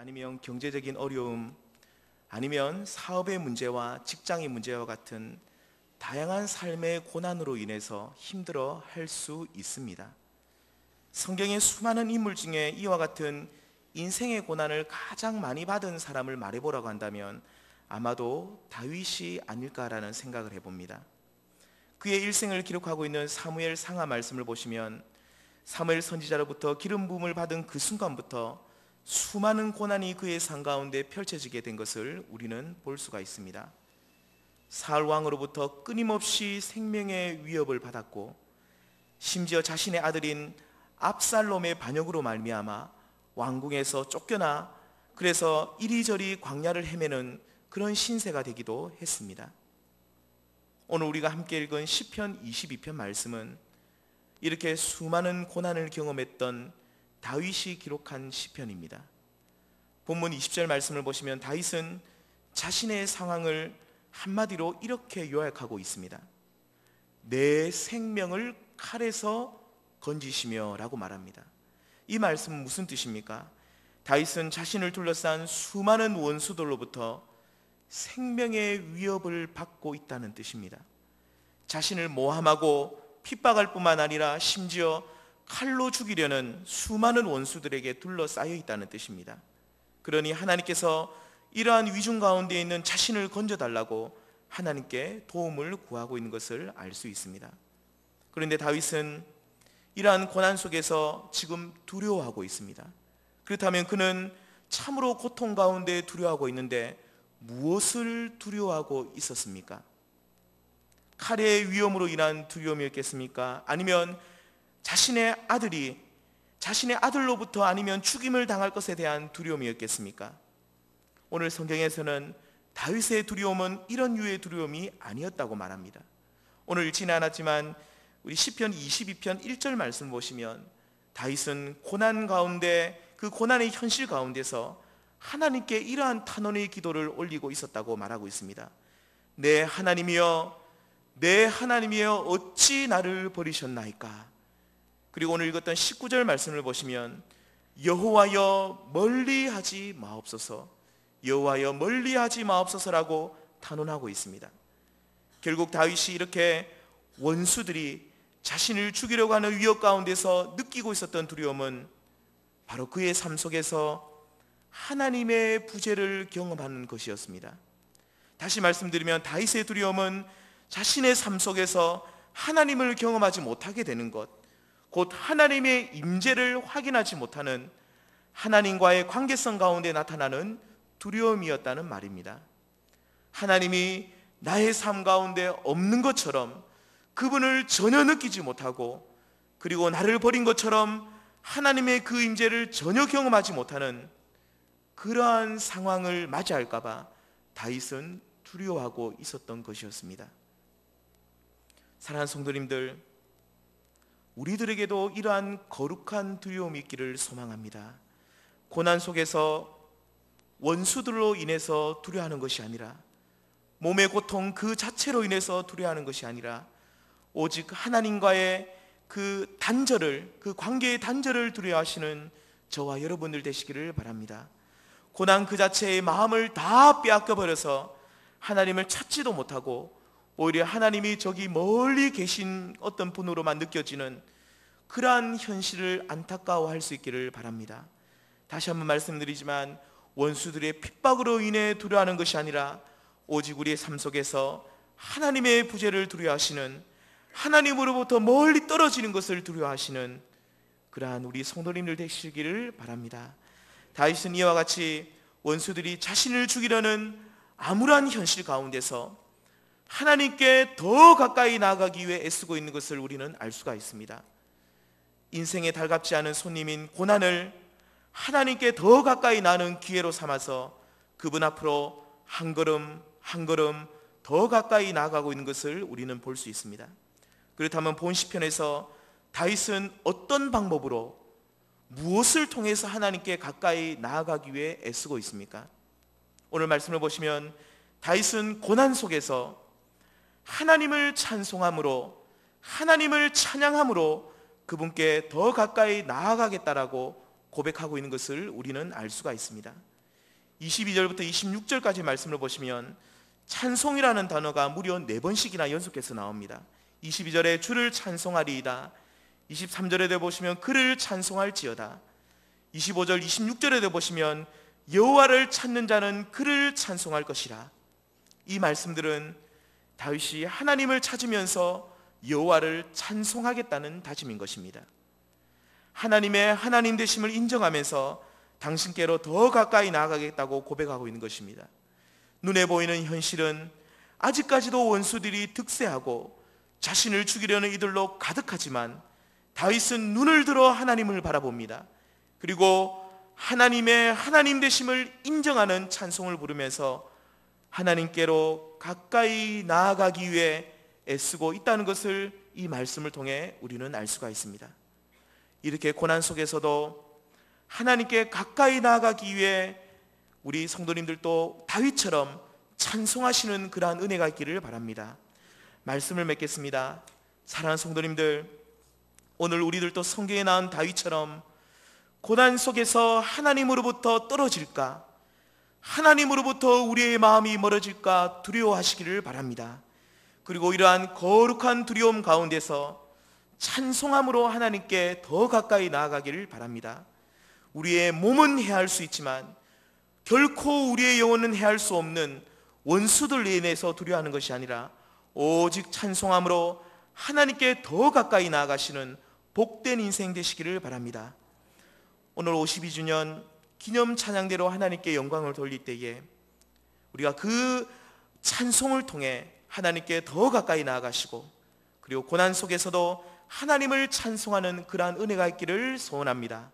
아니면 경제적인 어려움, 아니면 사업의 문제와 직장의 문제와 같은 다양한 삶의 고난으로 인해서 힘들어 할 수 있습니다. 성경의 수많은 인물 중에 이와 같은 인생의 고난을 가장 많이 받은 사람을 말해보라고 한다면 아마도 다윗이 아닐까라는 생각을 해봅니다. 그의 일생을 기록하고 있는 사무엘 상하 말씀을 보시면 사무엘 선지자로부터 기름 부음을 받은 그 순간부터 수많은 고난이 그의 삶 가운데 펼쳐지게 된 것을 우리는 볼 수가 있습니다. 사울 왕으로부터 끊임없이 생명의 위협을 받았고, 심지어 자신의 아들인 압살롬의 반역으로 말미암아 왕궁에서 쫓겨나 그래서 이리저리 광야를 헤매는 그런 신세가 되기도 했습니다. 오늘 우리가 함께 읽은 시편 22편 말씀은 이렇게 수많은 고난을 경험했던 다윗이 기록한 시편입니다. 본문 20절 말씀을 보시면 다윗은 자신의 상황을 한마디로 이렇게 요약하고 있습니다. 내 생명을 칼에서 건지시며 라고 말합니다. 이 말씀은 무슨 뜻입니까? 다윗은 자신을 둘러싼 수많은 원수들로부터 생명의 위협을 받고 있다는 뜻입니다. 자신을 모함하고 핍박할 뿐만 아니라 심지어 칼로 죽이려는 수많은 원수들에게 둘러싸여 있다는 뜻입니다. 그러니 하나님께서 이러한 위중 가운데 있는 자신을 건져달라고 하나님께 도움을 구하고 있는 것을 알 수 있습니다. 그런데 다윗은 이러한 고난 속에서 지금 두려워하고 있습니다. 그렇다면 그는 참으로 고통 가운데 두려워하고 있는데 무엇을 두려워하고 있었습니까? 칼의 위험으로 인한 두려움이었겠습니까? 아니면 자신의 아들로부터 아니면 죽임을 당할 것에 대한 두려움이었겠습니까? 오늘 성경에서는 다윗의 두려움은 이런 유의 두려움이 아니었다고 말합니다. 오늘 읽지는 않았지만 우리 시편 22편 1절 말씀 보시면 다윗은 고난 가운데, 그 고난의 현실 가운데서 하나님께 이러한 탄원의 기도를 올리고 있었다고 말하고 있습니다. 내 하나님이여, 내 하나님이여, 어찌 나를 버리셨나이까? 그리고 오늘 읽었던 19절 말씀을 보시면 여호와여 멀리하지 마옵소서, 여호와여 멀리하지 마옵소서라고 탄원하고 있습니다. 결국 다윗이 이렇게 원수들이 자신을 죽이려고 하는 위협 가운데서 느끼고 있었던 두려움은 바로 그의 삶 속에서 하나님의 부재를 경험하는 것이었습니다. 다시 말씀드리면 다윗의 두려움은 자신의 삶 속에서 하나님을 경험하지 못하게 되는 것, 곧 하나님의 임재를 확인하지 못하는 하나님과의 관계성 가운데 나타나는 두려움이었다는 말입니다. 하나님이 나의 삶 가운데 없는 것처럼, 그분을 전혀 느끼지 못하고, 그리고 나를 버린 것처럼 하나님의 그 임재를 전혀 경험하지 못하는 그러한 상황을 맞이할까 봐 다윗은 두려워하고 있었던 것이었습니다. 사랑하는 성도님들, 우리들에게도 이러한 거룩한 두려움이 있기를 소망합니다. 고난 속에서 원수들로 인해서 두려워하는 것이 아니라, 몸의 고통 그 자체로 인해서 두려워하는 것이 아니라, 오직 하나님과의 그 단절을, 그 관계의 단절을 두려워하시는 저와 여러분들 되시기를 바랍니다. 고난 그 자체의 마음을 다 빼앗겨버려서 하나님을 찾지도 못하고 오히려 하나님이 저기 멀리 계신 어떤 분으로만 느껴지는 그러한 현실을 안타까워할 수 있기를 바랍니다. 다시 한번 말씀드리지만 원수들의 핍박으로 인해 두려워하는 것이 아니라 오직 우리의 삶 속에서 하나님의 부재를 두려워하시는, 하나님으로부터 멀리 떨어지는 것을 두려워하시는 그러한 우리 성도님들 되시기를 바랍니다. 다윗은 이와 같이 원수들이 자신을 죽이려는 암울한 현실 가운데서 하나님께 더 가까이 나아가기 위해 애쓰고 있는 것을 우리는 알 수가 있습니다. 인생에 달갑지 않은 손님인 고난을 하나님께 더 가까이 나는 기회로 삼아서 그분 앞으로 한 걸음 한 걸음 더 가까이 나아가고 있는 것을 우리는 볼 수 있습니다. 그렇다면 본 시편에서 다윗은 어떤 방법으로, 무엇을 통해서 하나님께 가까이 나아가기 위해 애쓰고 있습니까? 오늘 말씀을 보시면 다윗은 고난 속에서 하나님을 찬송함으로, 하나님을 찬양함으로 그분께 더 가까이 나아가겠다라고 고백하고 있는 것을 우리는 알 수가 있습니다. 22절부터 26절까지 말씀을 보시면 찬송이라는 단어가 무려 4번씩이나 연속해서 나옵니다. 22절에 주를 찬송하리이다. 23절에 보시면 그를 찬송할지어다. 25절 26절에 보시면 여호와를 찾는 자는 그를 찬송할 것이라. 이 말씀들은 다윗이 하나님을 찾으면서 여호와를 찬송하겠다는 다짐인 것입니다. 하나님의 하나님 되심을 인정하면서 당신께로 더 가까이 나아가겠다고 고백하고 있는 것입니다. 눈에 보이는 현실은 아직까지도 원수들이 득세하고 자신을 죽이려는 이들로 가득하지만 다윗은 눈을 들어 하나님을 바라봅니다. 그리고 하나님의 하나님 되심을 인정하는 찬송을 부르면서 하나님께로 가까이 나아가기 위해 애쓰고 있다는 것을 이 말씀을 통해 우리는 알 수가 있습니다. 이렇게 고난 속에서도 하나님께 가까이 나아가기 위해 우리 성도님들도 다윗처럼 찬송하시는 그러한 은혜가 있기를 바랍니다. 말씀을 맺겠습니다. 사랑하는 성도님들, 오늘 우리들도 성경에 나온 다윗처럼 고난 속에서 하나님으로부터 떨어질까, 하나님으로부터 우리의 마음이 멀어질까 두려워하시기를 바랍니다. 그리고 이러한 거룩한 두려움 가운데서 찬송함으로 하나님께 더 가까이 나아가기를 바랍니다. 우리의 몸은 해할 수 있지만 결코 우리의 영혼은 해할 수 없는 원수들로 인해서 두려워하는 것이 아니라 오직 찬송함으로 하나님께 더 가까이 나아가시는 복된 인생 되시기를 바랍니다. 오늘 52주년 기념 찬양대로 하나님께 영광을 돌릴 때에 우리가 그 찬송을 통해 하나님께 더 가까이 나아가시고 그리고 고난 속에서도 하나님을 찬송하는 그러한 은혜가 있기를 소원합니다.